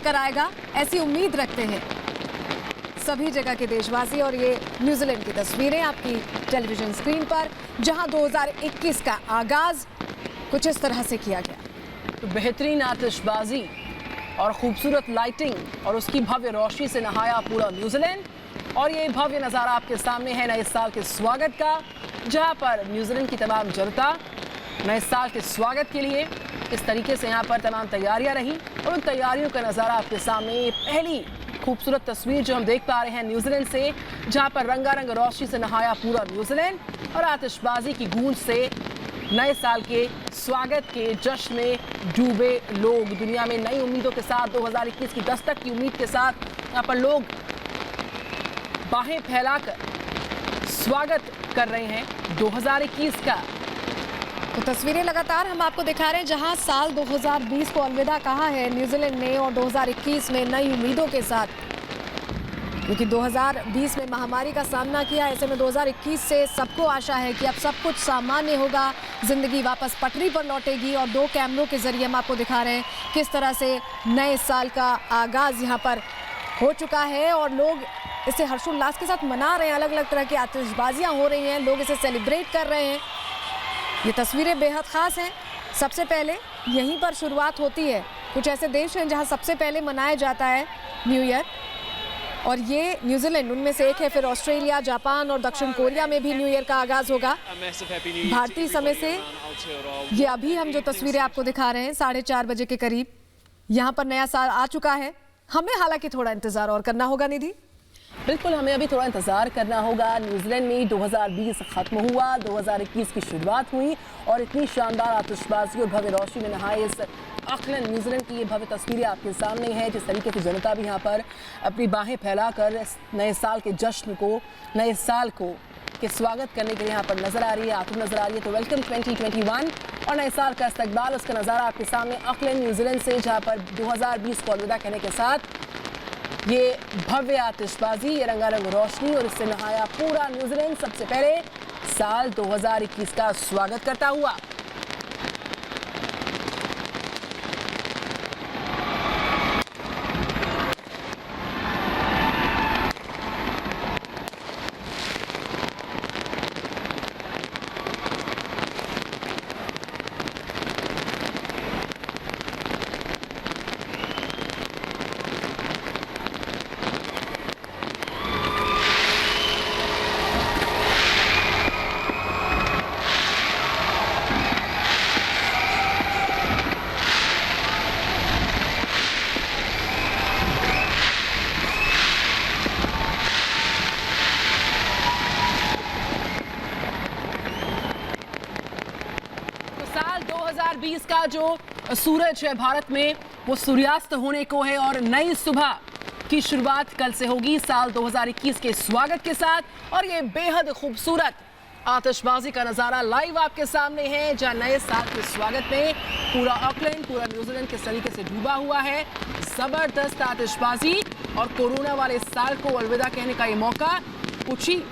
लेकर आएगा, ऐसी उम्मीद रखते हैं सभी जगह के देशवासी। और ये न्यूजीलैंड की तस्वीरें आपकी टेलीविजन स्क्रीन पर, जहां 2021 का आगाज कुछ इस तरह से किया गया। तो बेहतरीन आतिशबाजी और खूबसूरत लाइटिंग और उसकी भव्य रोशनी से नहाया पूरा न्यूजीलैंड। और ये भव्य नज़ारा आपके सामने है नए साल के स्वागत का, जहां पर न्यूजीलैंड की तमाम जनता नए साल के स्वागत के लिए इस तरीके से यहाँ पर तमाम तैयारियां रही। और उन तैयारियों का नज़ारा आपके सामने, ये पहली खूबसूरत तस्वीर जो हम देख पा रहे हैं न्यूजीलैंड से, जहां पर रंगारंग रोशनी से नहाया पूरा न्यूजीलैंड और आतिशबाजी की गूंज से नए साल के स्वागत के जश्न में डूबे लोग। दुनिया में नई उम्मीदों के साथ 2021 की दस्तक की उम्मीद के साथ यहाँ पर लोग बाहें फैलाकर स्वागत कर रहे हैं 2021 का। तो तस्वीरें लगातार हम आपको दिखा रहे हैं, जहां साल 2020 को अलविदा कहा है न्यूजीलैंड ने और 2021 में नई उम्मीदों के साथ, क्योंकि 2020 में महामारी का सामना किया। ऐसे में 2021 से सबको आशा है कि अब सब कुछ सामान्य होगा, जिंदगी वापस पटरी पर लौटेगी। और 2 कैमरों के जरिए हम आपको दिखा रहे हैं किस तरह से नए साल का आगाज यहाँ पर हो चुका है और लोग इसे हर्षोल्लास के साथ मना रहे हैं। अलग अलग तरह की आतिशबाजियाँ हो रही हैं, लोग इसे सेलिब्रेट कर रहे हैं। ये तस्वीरें बेहद ख़ास हैं। सबसे पहले यहीं पर शुरुआत होती है। कुछ ऐसे देश हैं जहां सबसे पहले मनाया जाता है न्यू ईयर, और ये न्यूजीलैंड उनमें से एक है। फिर ऑस्ट्रेलिया, जापान और दक्षिण कोरिया में भी न्यू ईयर का आगाज होगा भारतीय समय से। ये अभी हम जो तस्वीरें आपको दिखा रहे हैं 4:30 बजे के करीब, यहाँ पर नया साल आ चुका है। हमें हालांकि थोड़ा इंतजार और करना होगा निधि। बिल्कुल, हमें अभी थोड़ा इंतजार करना होगा। न्यूजीलैंड में 2020 खत्म हुआ, 2021 की शुरुआत हुई और इतनी शानदार आतिशबाजी और भव्य रोशनी में नहाए इस ऑकलैंड न्यूजीलैंड की ये भव्य तस्वीरें आपके सामने हैं। जिस तरीके से जनता भी यहाँ पर अपनी बाहें फैलाकर नए साल के जश्न को, नए साल को के स्वागत करने के लिए यहाँ पर नजर आ रही है, आतुर नजर आ रही है। तो वेलकम 2021 और नए साल का इस्तकबाल, उसका नज़ारा आपके सामने ऑकलैंड न्यूजीलैंड से, जहाँ पर 2020 को अलविदा कहने के साथ ये भव्य आतिशबाजी, ये रंगारंग रोशनी और इससे नहाया पूरा न्यूजीलैंड सबसे पहले साल 2021 का स्वागत करता हुआ। साल 2020 का जो सूरज है भारत में, वो सूर्यास्त होने को है और नई सुबह की शुरुआत कल से होगी साल 2021 के स्वागत के साथ। और ये बेहद खूबसूरत आतिशबाजी का नज़ारा लाइव आपके सामने है, जहां नए साल के स्वागत में पूरा ऑकलैंड, पूरा न्यूजीलैंड किस तरीके से डूबा हुआ है। ज़बरदस्त आतिशबाजी और कोरोना वाले साल को अलविदा कहने का ये मौका। कुछ ही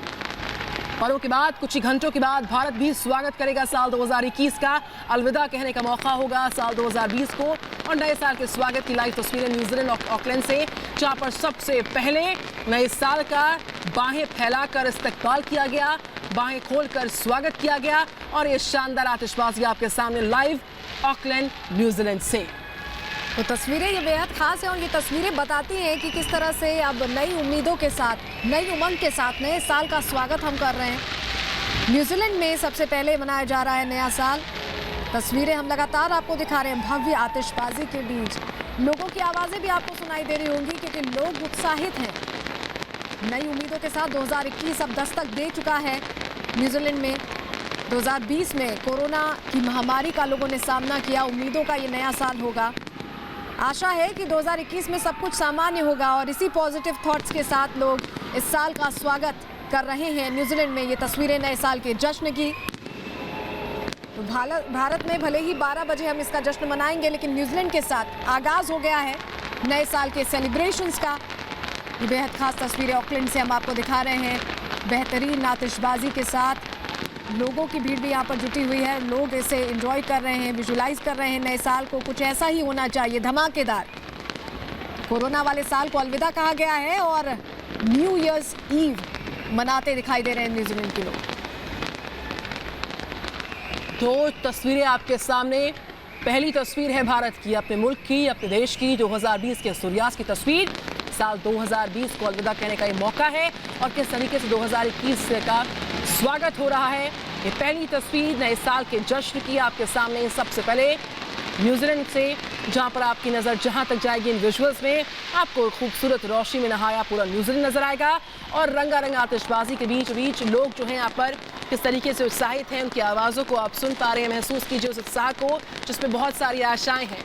पलों के बाद, कुछ ही घंटों के बाद भारत भी स्वागत करेगा साल 2021 का। अलविदा कहने का मौका होगा साल 2020 को और नए साल के स्वागत की लाइव तस्वीरें न्यूजीलैंड और ऑकलैंड से, जहां पर सबसे पहले नए साल का बाहें फैलाकर इस्तकबाल किया गया, बाहें खोलकर स्वागत किया गया। और ये शानदार आतिशबाजी आपके सामने लाइव ऑकलैंड न्यूजीलैंड से। तो तस्वीरें ये बेहद खास हैं और ये तस्वीरें बताती हैं कि किस तरह से अब नई उम्मीदों के साथ, नई उमंग के साथ नए साल का स्वागत हम कर रहे हैं। न्यूजीलैंड में सबसे पहले मनाया जा रहा है नया साल। तस्वीरें हम लगातार आपको दिखा रहे हैं भव्य आतिशबाजी के बीच। लोगों की आवाज़ें भी आपको सुनाई दे रही होंगी क्योंकि लोग उत्साहित हैं। नई उम्मीदों के साथ 2021 अब दस्तक दे चुका है न्यूजीलैंड में। 2020 में कोरोना की महामारी का लोगों ने सामना किया। उम्मीदों का ये नया साल होगा। आशा है कि 2021 में सब कुछ सामान्य होगा और इसी पॉजिटिव थॉट्स के साथ लोग इस साल का स्वागत कर रहे हैं न्यूजीलैंड में। ये तस्वीरें नए साल के जश्न की। तो भारत में भले ही 12 बजे हम इसका जश्न मनाएंगे, लेकिन न्यूजीलैंड के साथ आगाज़ हो गया है नए साल के सेलिब्रेशंस का। ये बेहद खास तस्वीरें ऑकलैंड से हम आपको दिखा रहे हैं। बेहतरीन आतिशबाजी के साथ लोगों की भीड़ भी यहाँ पर जुटी हुई है। लोग इसे एंजॉय कर रहे हैं, विजुलाइज कर रहे हैं नए साल को। कुछ ऐसा ही होना चाहिए, धमाकेदार। कोरोना वाले साल को अलविदा कहा गया है और न्यू ईयर्स ईव मनाते दिखाई दे रहे हैं न्यूजीलैंड के लोग। दो तस्वीरें आपके सामने। पहली तस्वीर है भारत की, अपने मुल्क की, अपने देश की 2020 के सूर्यास्त की तस्वीर। साल 2020 को अलविदा कहने का ये मौका है और किस तरीके से 2021 का स्वागत हो रहा है। ये पहली तस्वीर नए साल के जश्न की आपके सामने। सबसे पहले न्यूजीलैंड से, जहां पर आपकी नज़र जहां तक जाएगी इन विजुअल्स में, आपको खूबसूरत रोशनी में नहाया पूरा न्यूजीलैंड नजर आएगा और रंगारंग आतिशबाजी के बीच बीच लोग जो हैं यहाँ पर किस तरीके से उत्साहित हैं, उनकी आवाज़ों को आप सुन पा रहे हैं। महसूस कीजिए उस उत्साह को जिसमें बहुत सारी आशाएं हैं,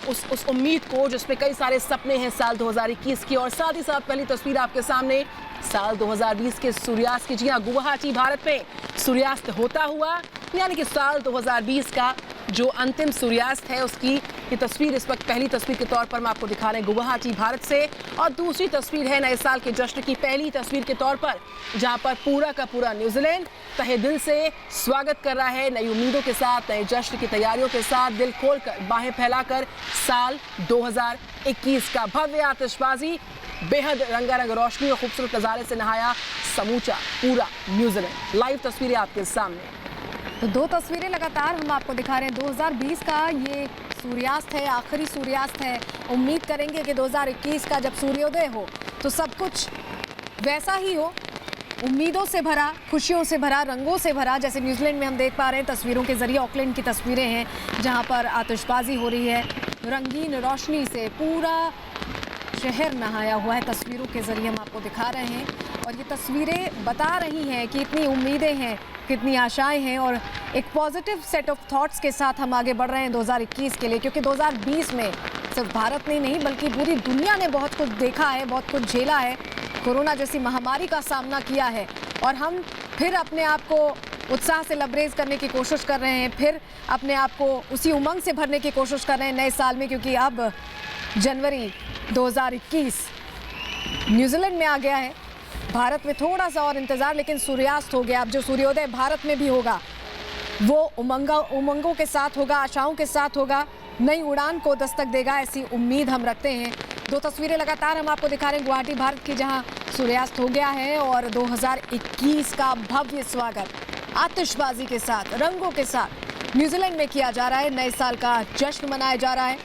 उस उम्मीद को जिसमें कई सारे सपने हैं साल 2021 की। और साथ ही साथ पहली तस्वीर आपके सामने साल 2020 के सूर्यास्त की। जी हाँ, गुवाहाटी भारत में सूर्यास्त होता हुआ, यानी कि साल 2020 का जो अंतिम सूर्यास्त है उसकी ये तस्वीर इस वक्त पहली तस्वीर के तौर पर हम आपको दिखा रहे हैं गुवाहाटी भारत से। और दूसरी तस्वीर है नए साल के जश्न की पहली तस्वीर के तौर पर, जहां पर पूरा का पूरा न्यूजीलैंड तहे दिल से स्वागत कर रहा है, नई उम्मीदों के साथ, नए जश्न की तैयारियों के साथ, दिल खोलकर, बाहें फैलाकर साल 2021 का भव्य आतिशबाजी, बेहद रंगारंग रोशनी और खूबसूरत नज़ारे से नहाया समूचा पूरा न्यूजीलैंड। लाइव तस्वीरें आपके सामने। तो दो तस्वीरें लगातार हम आपको दिखा रहे हैं। 2020 का ये सूर्यास्त है, आखिरी सूर्यास्त है। उम्मीद करेंगे कि 2021 का जब सूर्योदय हो तो सब कुछ वैसा ही हो, उम्मीदों से भरा, खुशियों से भरा, रंगों से भरा। जैसे न्यूजीलैंड में हम देख पा रहे हैं तस्वीरों के जरिए, ऑकलैंड की तस्वीरें हैं जहां पर आतिशबाजी हो रही है, रंगीन रोशनी से पूरा शहर नहाया हुआ है। तस्वीरों के जरिए हम आपको दिखा रहे हैं और ये तस्वीरें बता रही हैं कि इतनी उम्मीदें हैं, कितनी आशाएं हैं और एक पॉजिटिव सेट ऑफ थॉट्स के साथ हम आगे बढ़ रहे हैं 2021 के लिए। क्योंकि 2020 में सिर्फ भारत ने नहीं बल्कि पूरी दुनिया ने बहुत कुछ देखा है, बहुत कुछ झेला है, कोरोना जैसी महामारी का सामना किया है और हम फिर अपने आप को उत्साह से लबरेज करने की कोशिश कर रहे हैं, फिर अपने आप को उसी उमंग से भरने की कोशिश कर रहे हैं नए साल में। क्योंकि अब जनवरी 2021 न्यूजीलैंड में आ गया है, भारत में थोड़ा सा और इंतज़ार, लेकिन सूर्यास्त हो गया। अब जो सूर्योदय भारत में भी होगा वो उमंगों के साथ होगा, आशाओं के साथ होगा, नई उड़ान को दस्तक देगा, ऐसी उम्मीद हम रखते हैं। दो तस्वीरें लगातार हम आपको दिखा रहे हैं गुवाहाटी भारत की, जहां सूर्यास्त हो गया है और 2021 का भव्य स्वागत आतिशबाजी के साथ, रंगों के साथ न्यूजीलैंड में किया जा रहा है। नए साल का जश्न मनाया जा रहा है।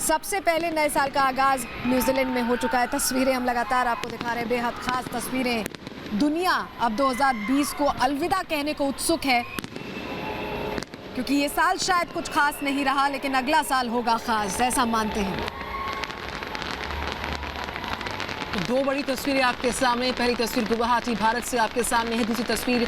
सबसे पहले नए साल का आगाज न्यूजीलैंड में हो चुका है। तस्वीरें हम लगातार आपको दिखा रहे हैं, बेहद खास तस्वीरें। दुनिया अब 2020 को अलविदा कहने को उत्सुक है क्योंकि ये साल शायद कुछ खास नहीं रहा, लेकिन अगला साल होगा खास, ऐसा मानते हैं। दो बड़ी तस्वीरें आपके सामने। पहली तस्वीर गुवाहाटी भारत से आपके सामने है, दूसरी तस्वीर